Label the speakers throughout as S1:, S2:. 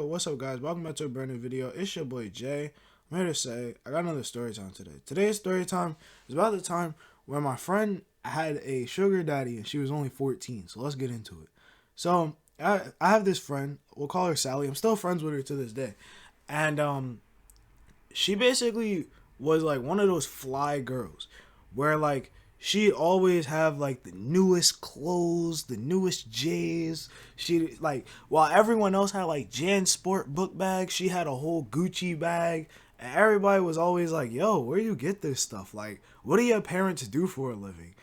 S1: what's up guys? Welcome back to a brand new video. It's your boy Jay. I'm here to say I got another story time today. Today's story time is about the time where my friend had a sugar daddy and she was only 14. So let's get into it. So I have this friend, we'll call her Sally. I'm still friends with her to this day. And she basically was like one of those fly girls where like she always have like the newest clothes, the newest J's. She like while everyone else had like Jan Sport book bags, she had a whole Gucci bag. And everybody was always like, "Yo, where do you get this stuff? Like, what do your parents do for a living?"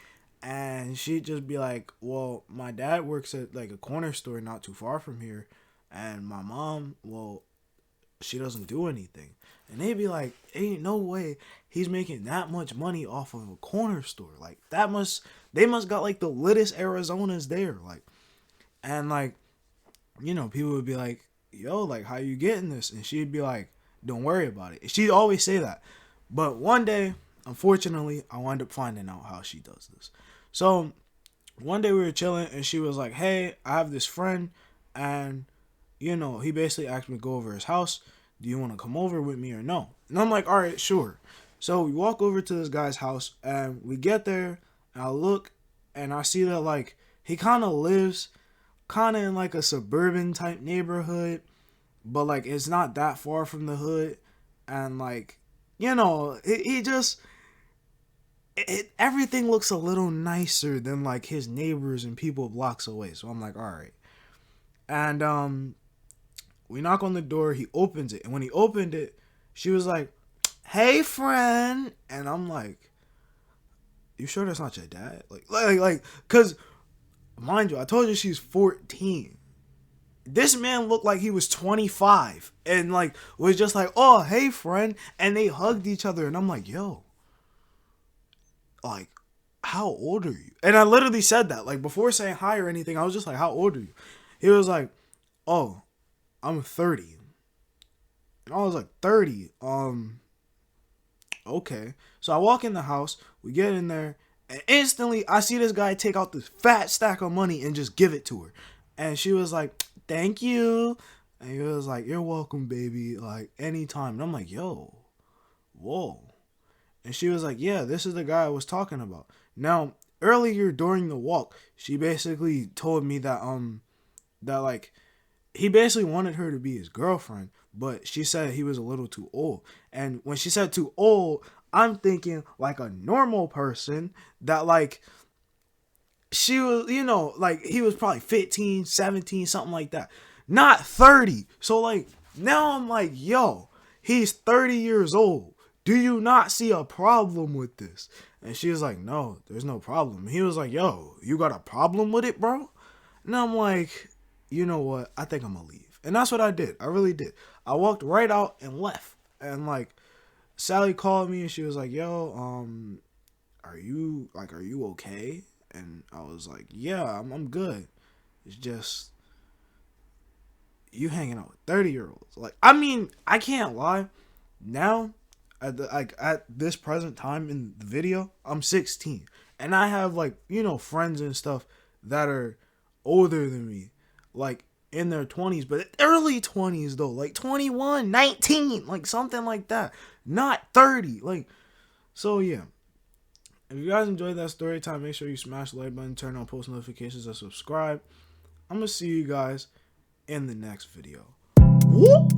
S1: And she'd just be like, "Well, my dad works at like a corner store not too far from here, and my mom, well, she doesn't do anything." And they'd be like, "Ain't no way he's making that much money off of a corner store. Like they must got like the littest Arizonas there." Like, and like, people would be like, "Yo, like how you getting this?" And she'd be like, "Don't worry about it." She'd always say that. But one day, unfortunately, I wound up finding out how she does this. So one day we were chilling and she was like, "Hey, I have this friend and he basically asked me to go over his house. Do you want to come over with me or no?" And I'm like, "All right, sure." So we walk over to this guy's house and we get there and I look and I see that like he kind of lives kind of in like a suburban type neighborhood, but like it's not that far from the hood. And like, he just, everything looks a little nicer than like his neighbors and people blocks away. So I'm like, all right. And we knock on the door. He opens it. And when he opened it, she was like, "Hey, friend." And I'm like, "You sure that's not your dad?" Because, mind you, I told you she's 14. This man looked like he was 25. And, like, was just like, "Oh, hey, friend." And they hugged each other. And I'm like, yo, like, how old are you? And I literally said that. Like, before saying hi or anything, I was just like, "How old are you?" He was like, "Oh, I'm 30. And I was like, 30? Okay. So I walk in the house, we get in there, and instantly I see this guy take out this fat stack of money and just give it to her. And she was like, "Thank you." And he was like, "You're welcome, baby. Like, anytime." And I'm like, yo, whoa. And she was like, "Yeah, this is the guy I was talking about." Now, earlier during the walk, she basically told me that like he basically wanted her to be his girlfriend, but she said he was a little too old. And when she said too old, I'm thinking like a normal person that like she was, like he was probably 15, 17, something like that. Not 30. So like now I'm like, yo, he's 30 years old. Do you not see a problem with this? And she was like, "No, there's no problem." He was like, "Yo, you got a problem with it, bro?" And I'm like, you know what? I think I'm gonna leave. And that's what I did. I really did. I walked right out and left. And like Sally called me and she was like, "Yo, are you okay?" And I was like, "Yeah, I'm good. It's just you hanging out with 30-year-olds." Like, I mean, I can't lie. Now, at this present time in the video, I'm 16. And I have like, friends and stuff that are older than me. Like in their 20s, but early 20s though, like 21, 19, like something like that. Not 30. Like, so yeah. If you guys enjoyed that story time, make sure you smash the like button, turn on post notifications, and subscribe. I'm gonna see you guys in the next video. Whoop!